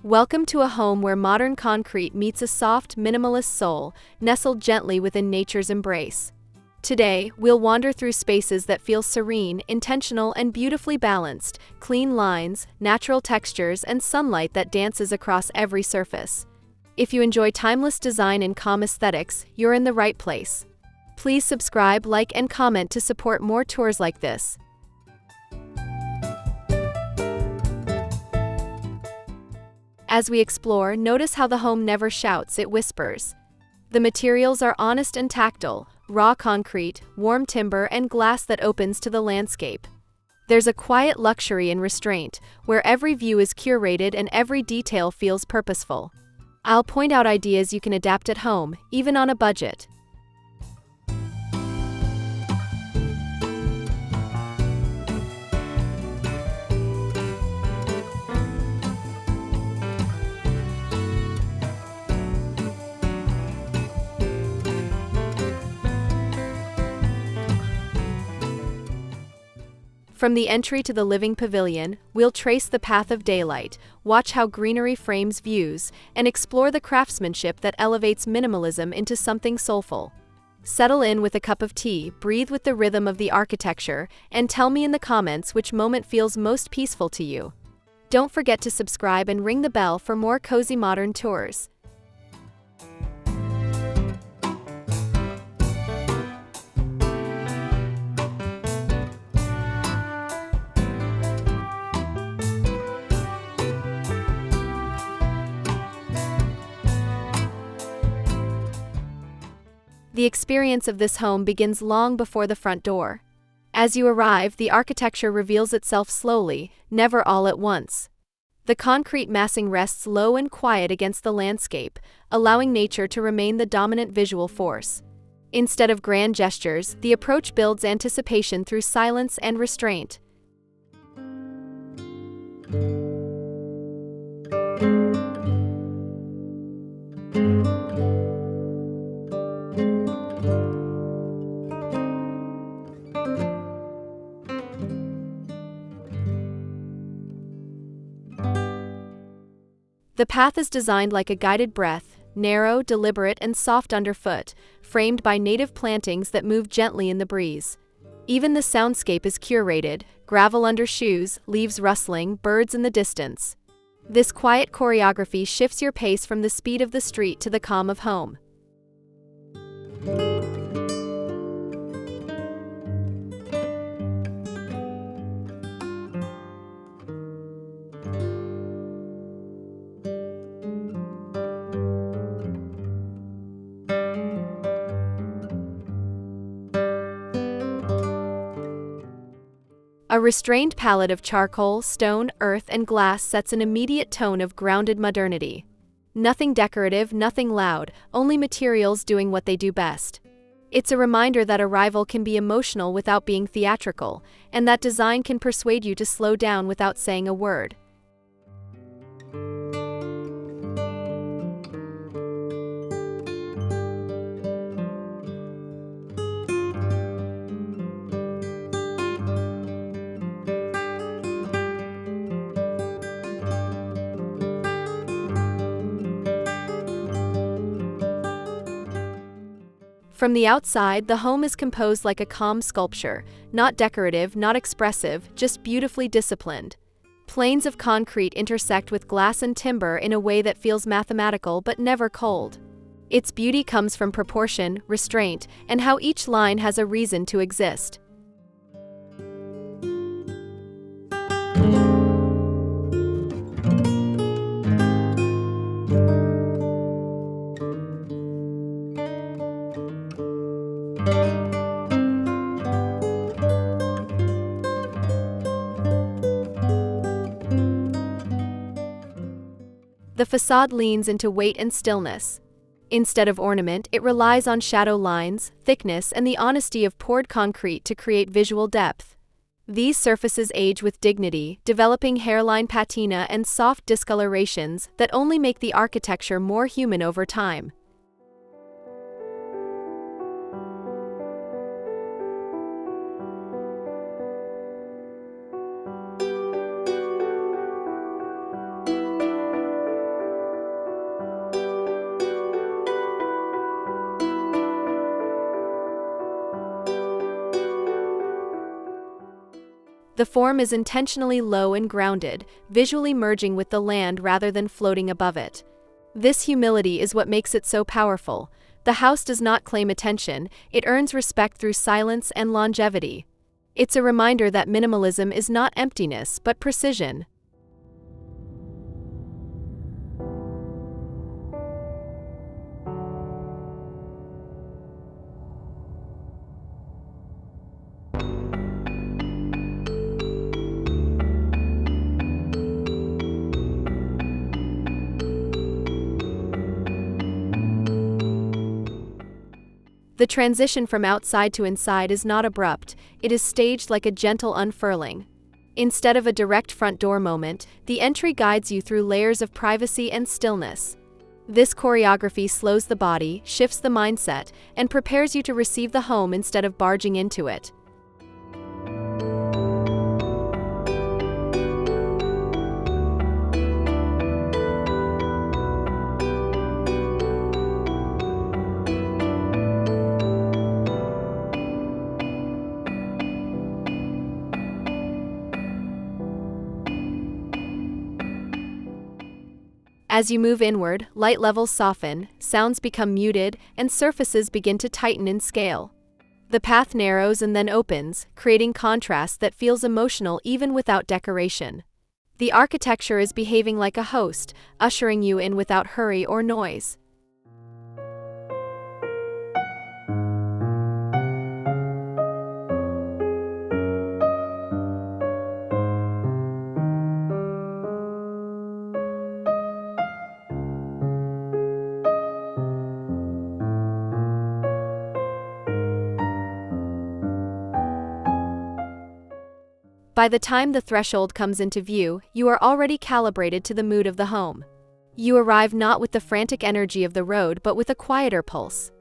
Welcome to a home where modern concrete meets a soft, minimalist soul, nestled gently within nature's embrace. Today, we'll wander through spaces that feel serene, intentional, and beautifully balanced, clean lines, natural textures, and sunlight that dances across every surface. If you enjoy timeless design and calm aesthetics, you're in the right place. Please subscribe, like, and comment to support more tours like this. As we explore, notice how the home never shouts, it whispers. The materials are honest and tactile, raw concrete, warm timber, and glass that opens to the landscape. There's a quiet luxury and restraint, where every view is curated and every detail feels purposeful. I'll point out ideas you can adapt at home, even on a budget. From the entry to the living pavilion, we'll trace the path of daylight, watch how greenery frames views, and explore the craftsmanship that elevates minimalism into something soulful. Settle in with a cup of tea, breathe with the rhythm of the architecture, and tell me in the comments which moment feels most peaceful to you. Don't forget to subscribe and ring the bell for more cozy modern tours. The experience of this home begins long before the front door. As you arrive, the architecture reveals itself slowly, never all at once. The concrete massing rests low and quiet against the landscape, allowing nature to remain the dominant visual force. Instead of grand gestures, the approach builds anticipation through silence and restraint. The path is designed like a guided breath, narrow, deliberate, and soft underfoot, framed by native plantings that move gently in the breeze. Even the soundscape is curated, gravel under shoes, leaves rustling, birds in the distance. This quiet choreography shifts your pace from the speed of the street to the calm of home. A restrained palette of charcoal, stone, earth, and glass sets an immediate tone of grounded modernity. Nothing decorative, nothing loud, only materials doing what they do best. It's a reminder that arrival can be emotional without being theatrical, and that design can persuade you to slow down without saying a word. From the outside, the home is composed like a calm sculpture, not decorative, not expressive, just beautifully disciplined. Planes of concrete intersect with glass and timber in a way that feels mathematical but never cold. Its beauty comes from proportion, restraint, and how each line has a reason to exist. The facade leans into weight and stillness. Instead of ornament, it relies on shadow lines, thickness, and the honesty of poured concrete to create visual depth. These surfaces age with dignity, developing hairline patina and soft discolorations that only make the architecture more human over time. The form is intentionally low and grounded, visually merging with the land rather than floating above it. This humility is what makes it so powerful. The house does not claim attention, it earns respect through silence and longevity. It's a reminder that minimalism is not emptiness, but precision. The transition from outside to inside is not abrupt, it is staged like a gentle unfurling. Instead of a direct front door moment, the entry guides you through layers of privacy and stillness. This choreography slows the body, shifts the mindset, and prepares you to receive the home instead of barging into it. As you move inward, light levels soften, sounds become muted, and surfaces begin to tighten in scale. The path narrows and then opens, creating contrast that feels emotional even without decoration. The architecture is behaving like a host, ushering you in without hurry or noise. By the time the threshold comes into view, you are already calibrated to the mood of the home. You arrive not with the frantic energy of the road but with a quieter pulse.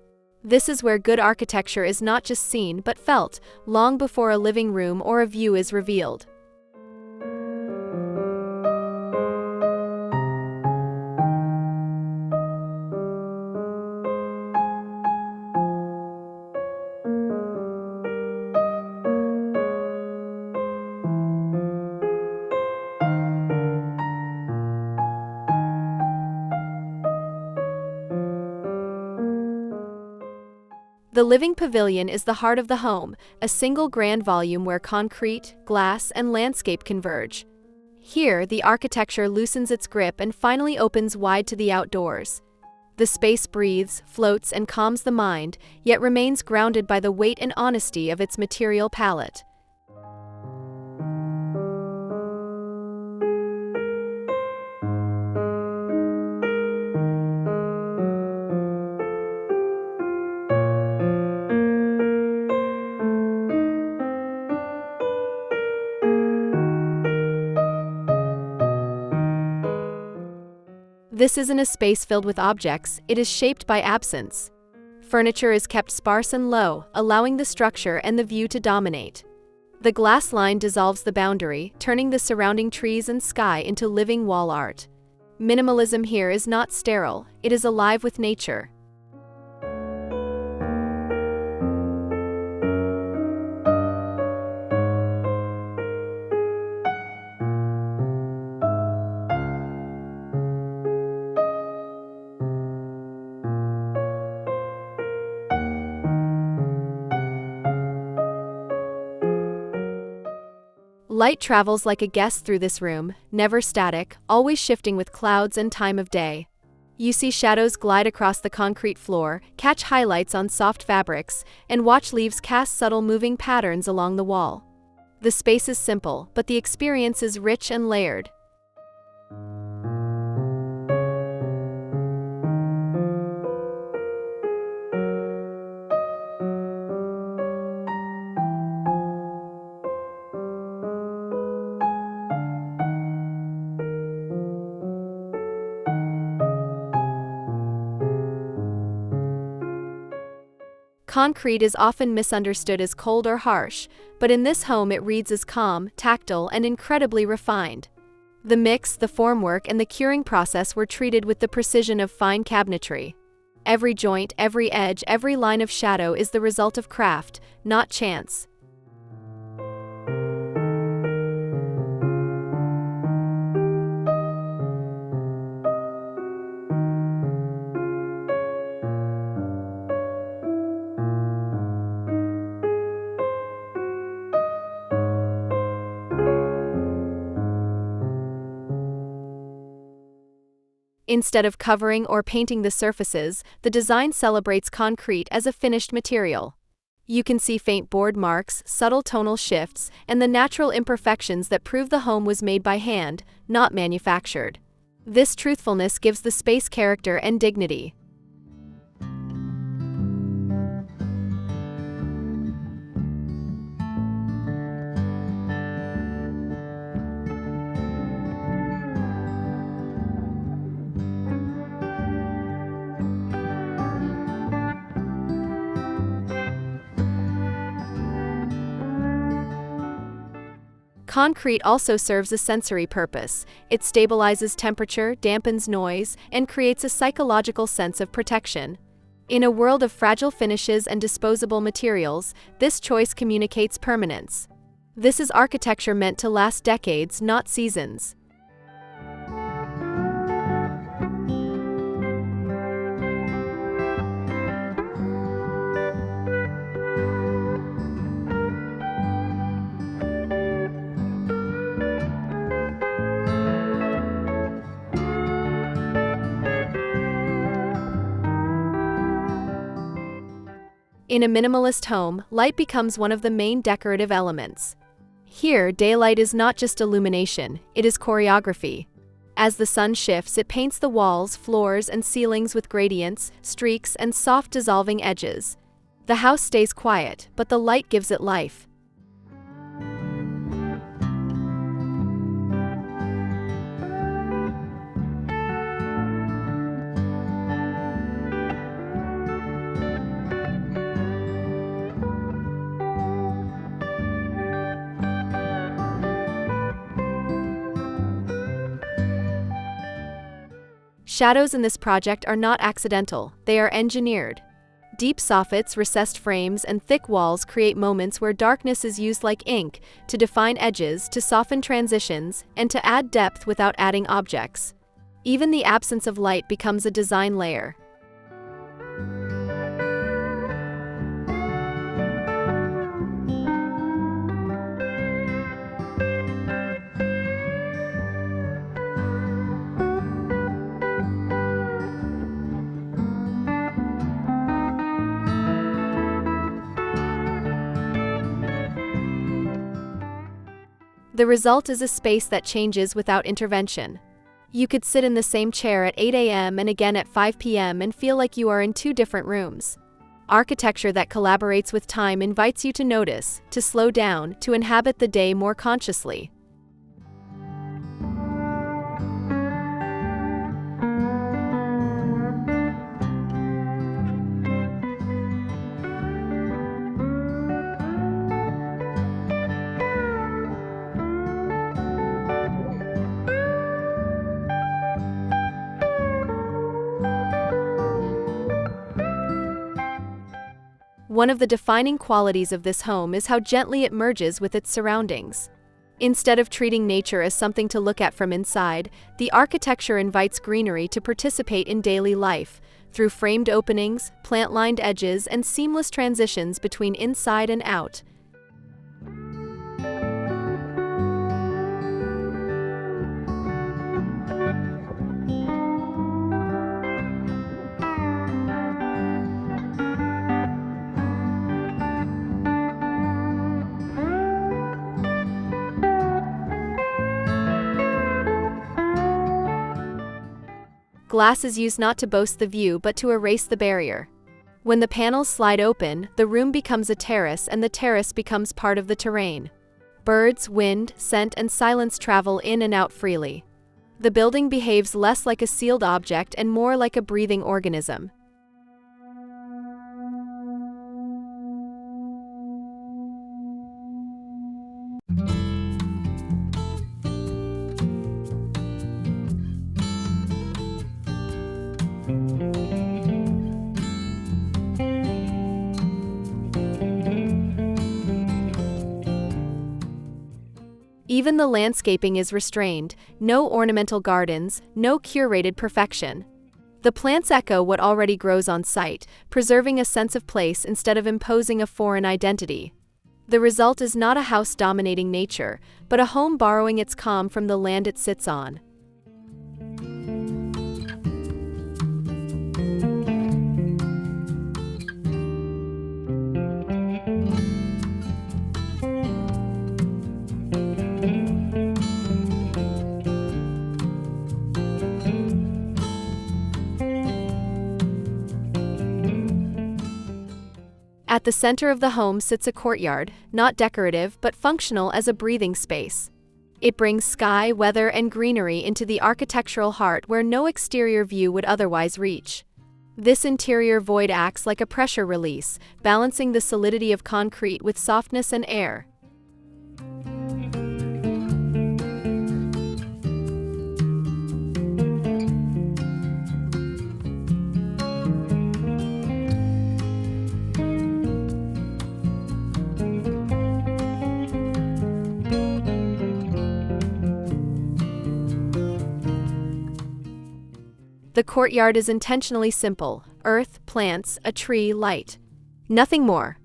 This is where good architecture is not just seen but felt, long before a living room or a view is revealed. The living pavilion is the heart of the home, a single grand volume where concrete, glass, and landscape converge. Here, the architecture loosens its grip and finally opens wide to the outdoors. The space breathes, floats, and calms the mind, yet remains grounded by the weight and honesty of its material palette. This isn't a space filled with objects, it is shaped by absence. Furniture is kept sparse and low, allowing the structure and the view to dominate. The glass line dissolves the boundary, turning the surrounding trees and sky into living wall art. Minimalism here is not sterile, it is alive with nature. Light travels like a guest through this room, never static, always shifting with clouds and time of day. You see shadows glide across the concrete floor, catch highlights on soft fabrics, and watch leaves cast subtle moving patterns along the wall. The space is simple, but the experience is rich and layered. Concrete is often misunderstood as cold or harsh, but in this home it reads as calm, tactile, and incredibly refined. The mix, the formwork, and the curing process were treated with the precision of fine cabinetry. Every joint, every edge, every line of shadow is the result of craft, not chance. Instead of covering or painting the surfaces, the design celebrates concrete as a finished material. You can see faint board marks, subtle tonal shifts, and the natural imperfections that prove the home was made by hand, not manufactured. This truthfulness gives the space character and dignity. Concrete also serves a sensory purpose. It stabilizes temperature, dampens noise, and creates a psychological sense of protection. In a world of fragile finishes and disposable materials, this choice communicates permanence. This is architecture meant to last decades, not seasons. In a minimalist home, light becomes one of the main decorative elements. Here, daylight is not just illumination, it is choreography. As the sun shifts, it paints the walls, floors, and ceilings with gradients, streaks, and soft dissolving edges. The house stays quiet, but the light gives it life. Shadows in this project are not accidental, they are engineered. Deep soffits, recessed frames, and thick walls create moments where darkness is used like ink to define edges, to soften transitions, and to add depth without adding objects. Even the absence of light becomes a design layer. The result is a space that changes without intervention. You could sit in the same chair at 8 a.m. and again at 5 p.m. and feel like you are in two different rooms. Architecture that collaborates with time invites you to notice, to slow down, to inhabit the day more consciously. One of the defining qualities of this home is how gently it merges with its surroundings. Instead of treating nature as something to look at from inside, the architecture invites greenery to participate in daily life, through framed openings, plant-lined edges, and seamless transitions between inside and out. Glass is used not to boast the view but to erase the barrier. When the panels slide open, the room becomes a terrace and the terrace becomes part of the terrain. Birds, wind, scent, and silence travel in and out freely. The building behaves less like a sealed object and more like a breathing organism. Even the landscaping is restrained, no ornamental gardens, no curated perfection. The plants echo what already grows on site, preserving a sense of place instead of imposing a foreign identity. The result is not a house dominating nature, but a home borrowing its calm from the land it sits on. At the center of the home sits a courtyard, not decorative but functional as a breathing space. It brings sky, weather, and greenery into the architectural heart where no exterior view would otherwise reach. This interior void acts like a pressure release, balancing the solidity of concrete with softness and air. The courtyard is intentionally simple: earth, plants, a tree, light. Nothing more.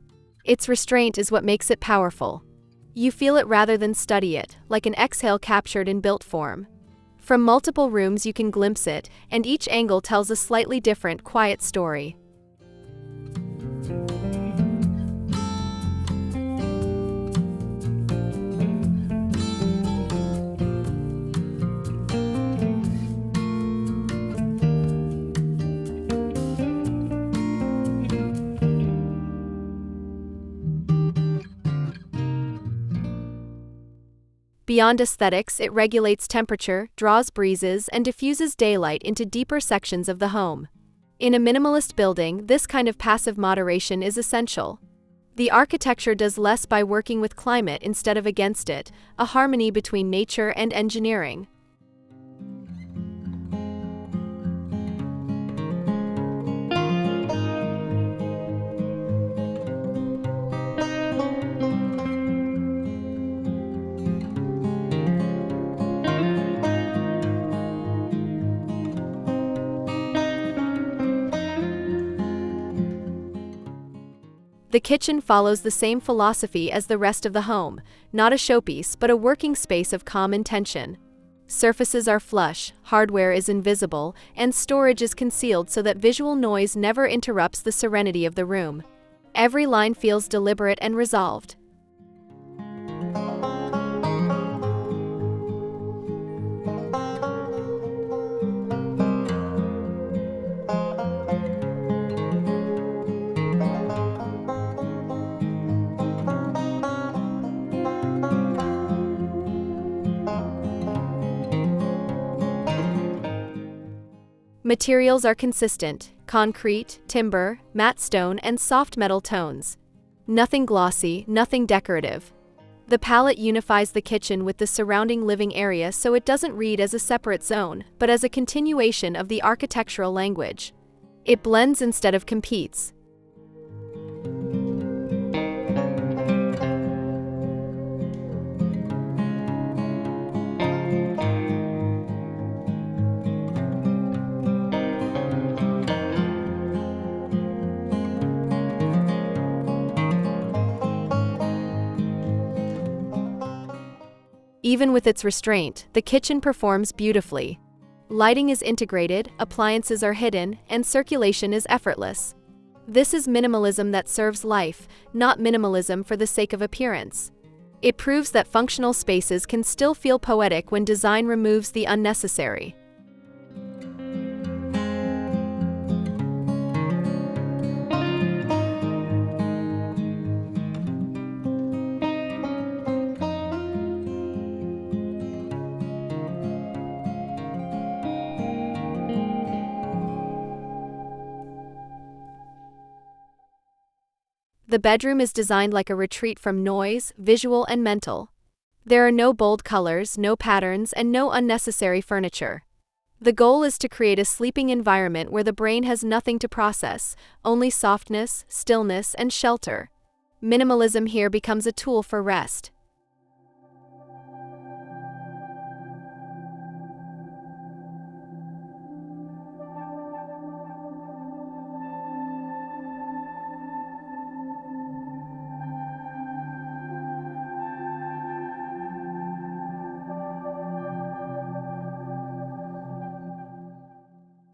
Its restraint is what makes it powerful. You feel it rather than study it, like an exhale captured in built form. From multiple rooms you can glimpse it, and each angle tells a slightly different, quiet story. Beyond aesthetics, it regulates temperature, draws breezes, and diffuses daylight into deeper sections of the home. In a minimalist building, this kind of passive moderation is essential. The architecture does less by working with climate instead of against it, a harmony between nature and engineering. The kitchen follows the same philosophy as the rest of the home, not a showpiece but a working space of calm intention. Surfaces are flush, hardware is invisible, and storage is concealed so that visual noise never interrupts the serenity of the room. Every line feels deliberate and resolved. Materials are consistent: concrete, timber, matte stone, and soft metal tones. Nothing glossy, nothing decorative. The palette unifies the kitchen with the surrounding living area so it doesn't read as a separate zone, but as a continuation of the architectural language. It blends instead of competes. Even with its restraint, the kitchen performs beautifully. Lighting is integrated, appliances are hidden, and circulation is effortless. This is minimalism that serves life, not minimalism for the sake of appearance. It proves that functional spaces can still feel poetic when design removes the unnecessary. The bedroom is designed like a retreat from noise, visual and mental. There are no bold colors, no patterns, and no unnecessary furniture. The goal is to create a sleeping environment where the brain has nothing to process, only softness, stillness, and shelter. Minimalism here becomes a tool for rest.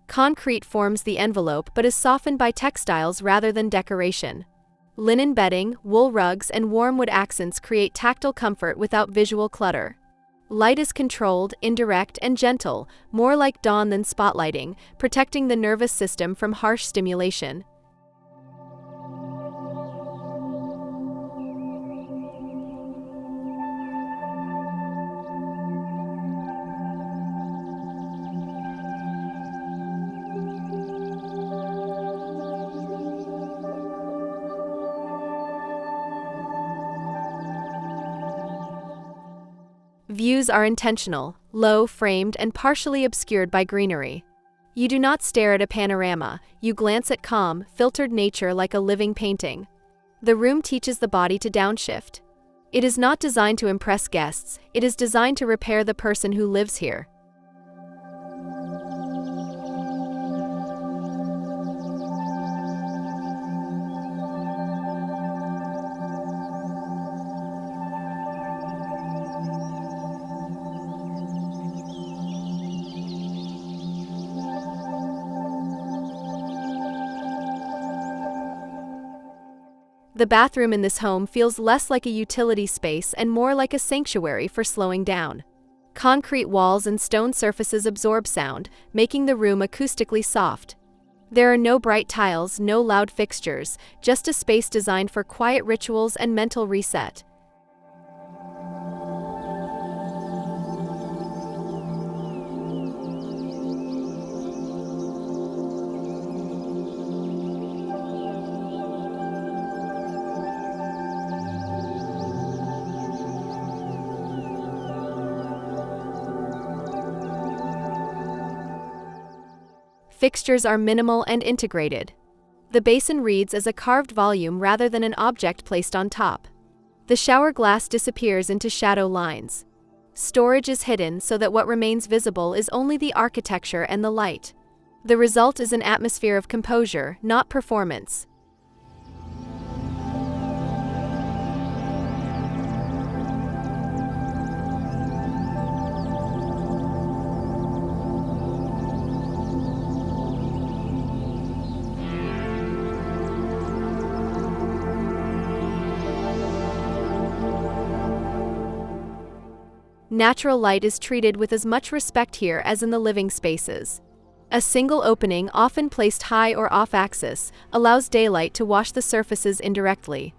Concrete forms the envelope but is softened by textiles rather than decoration. Linen bedding, wool rugs, and warm wood accents create tactile comfort without visual clutter. Light is controlled, indirect, and gentle, more like dawn than spotlighting, protecting the nervous system from harsh stimulation. Views are intentional, low, framed, and partially obscured by greenery. You do not stare at a panorama, you glance at calm, filtered nature like a living painting. The room teaches the body to downshift. It is not designed to impress guests, it is designed to repair the person who lives here. The bathroom in this home feels less like a utility space and more like a sanctuary for slowing down. Concrete walls and stone surfaces absorb sound, making the room acoustically soft. There are no bright tiles, no loud fixtures, just a space designed for quiet rituals and mental reset. Fixtures are minimal and integrated. The basin reads as a carved volume rather than an object placed on top. The shower glass disappears into shadow lines. Storage is hidden so that what remains visible is only the architecture and the light. The result is an atmosphere of composure, not performance. Natural light is treated with as much respect here as in the living spaces. A single opening, often placed high or off-axis, allows daylight to wash the surfaces indirectly.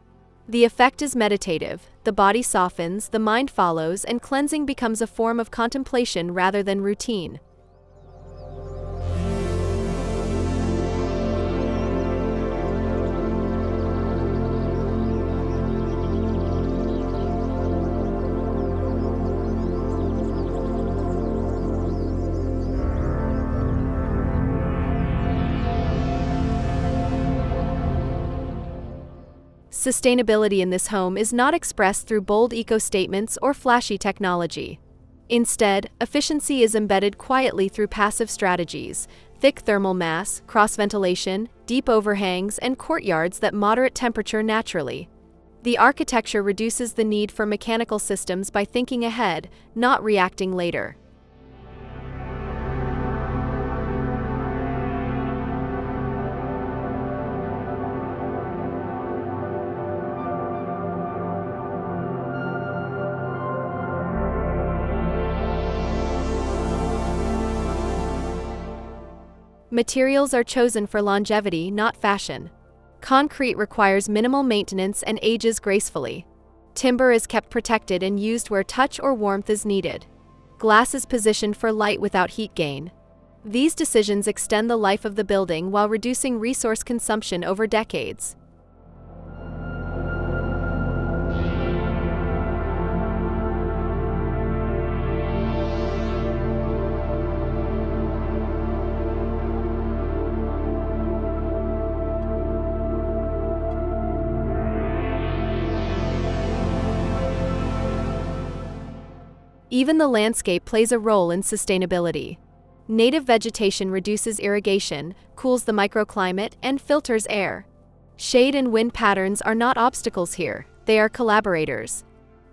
The effect is meditative, the body softens, the mind follows, and cleansing becomes a form of contemplation rather than routine. Sustainability in this home is not expressed through bold eco-statements or flashy technology. Instead, efficiency is embedded quietly through passive strategies: thick thermal mass, cross-ventilation, deep overhangs, and courtyards that moderate temperature naturally. The architecture reduces the need for mechanical systems by thinking ahead, not reacting later. Materials are chosen for longevity, not fashion. Concrete requires minimal maintenance and ages gracefully. Timber is kept protected and used where touch or warmth is needed. Glass is positioned for light without heat gain. These decisions extend the life of the building while reducing resource consumption over decades. Even the landscape plays a role in sustainability. Native vegetation reduces irrigation, cools the microclimate, and filters air. Shade and wind patterns are not obstacles here, they are collaborators.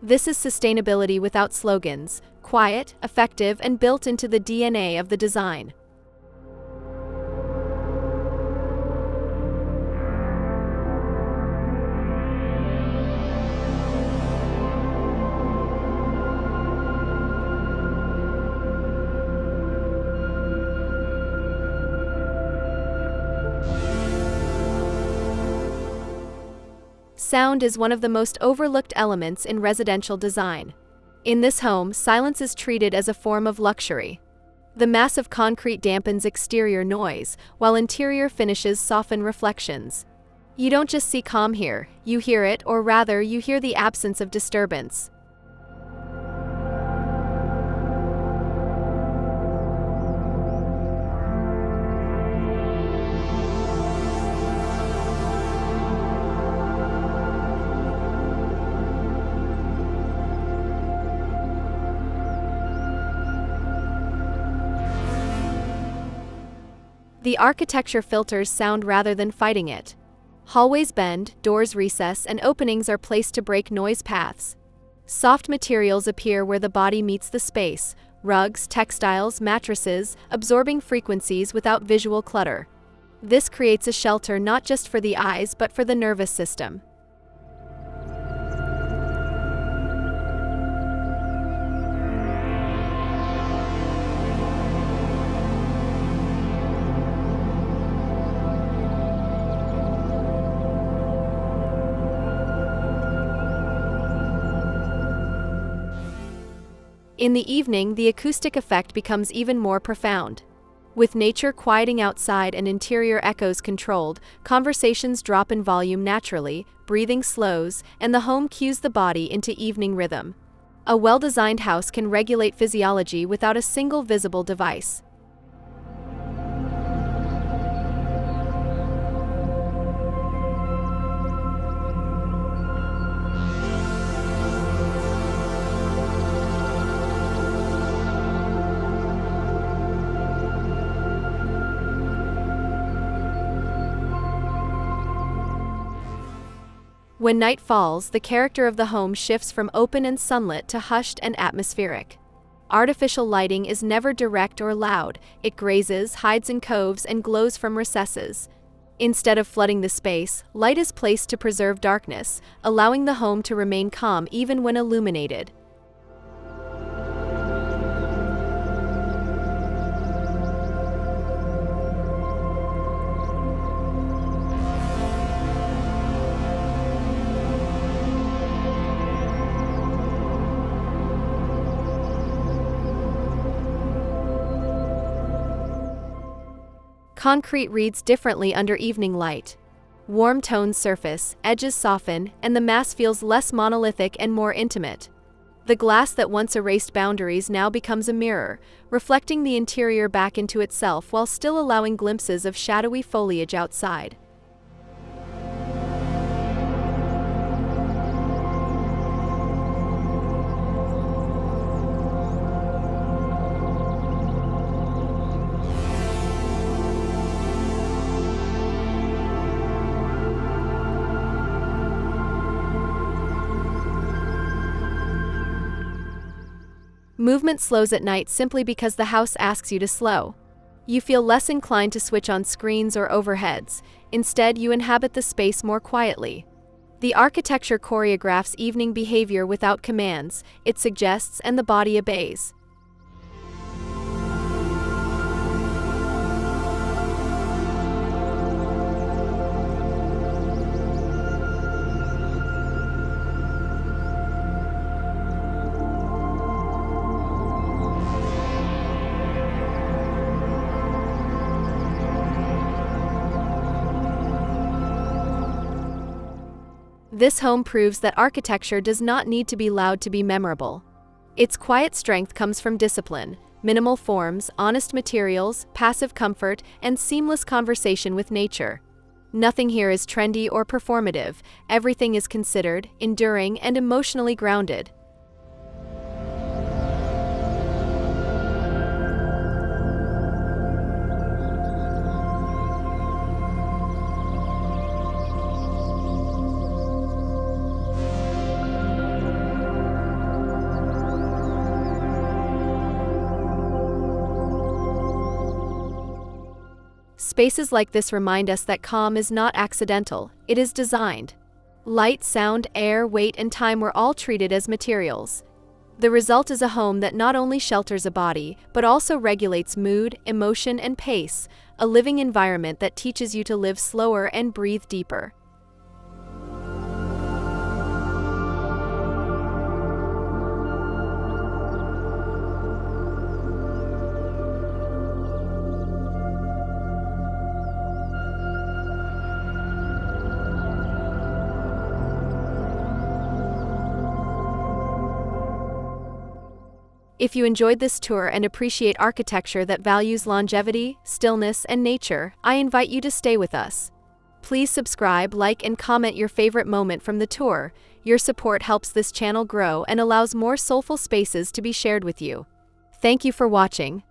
This is sustainability without slogans, quiet, effective, and built into the DNA of the design. Sound is one of the most overlooked elements in residential design. In this home, silence is treated as a form of luxury. The massive concrete dampens exterior noise, while interior finishes soften reflections. You don't just see calm here, you hear it, or rather, you hear the absence of disturbance. The architecture filters sound rather than fighting it. Hallways bend, doors recess, and openings are placed to break noise paths. Soft materials appear where the body meets the space: rugs, textiles, mattresses, absorbing frequencies without visual clutter. This creates a shelter not just for the eyes but for the nervous system. In the evening, the acoustic effect becomes even more profound. With nature quieting outside and interior echoes controlled, conversations drop in volume naturally, breathing slows, and the home cues the body into evening rhythm. A well-designed house can regulate physiology without a single visible device. When night falls, the character of the home shifts from open and sunlit to hushed and atmospheric. Artificial lighting is never direct or loud. It grazes, hides in coves, and glows from recesses. Instead of flooding the space, light is placed to preserve darkness, allowing the home to remain calm even when illuminated. Concrete reads differently under evening light. Warm tones surface, edges soften, and the mass feels less monolithic and more intimate. The glass that once erased boundaries now becomes a mirror, reflecting the interior back into itself while still allowing glimpses of shadowy foliage outside. Movement slows at night simply because the house asks you to slow. You feel less inclined to switch on screens or overheads. Instead, you inhabit the space more quietly. The architecture choreographs evening behavior without commands. It suggests and the body obeys. This home proves that architecture does not need to be loud to be memorable. Its quiet strength comes from discipline, minimal forms, honest materials, passive comfort, and seamless conversation with nature. Nothing here is trendy or performative. Everything is considered, enduring, and emotionally grounded. Spaces like this remind us that calm is not accidental, it is designed. Light, sound, air, weight, and time were all treated as materials. The result is a home that not only shelters a body, but also regulates mood, emotion, and pace, a living environment that teaches you to live slower and breathe deeper. If you enjoyed this tour and appreciate architecture that values longevity, stillness, and nature, I invite you to stay with us. Please subscribe, like, and comment your favorite moment from the tour. Your support helps this channel grow and allows more soulful spaces to be shared with you. Thank you for watching.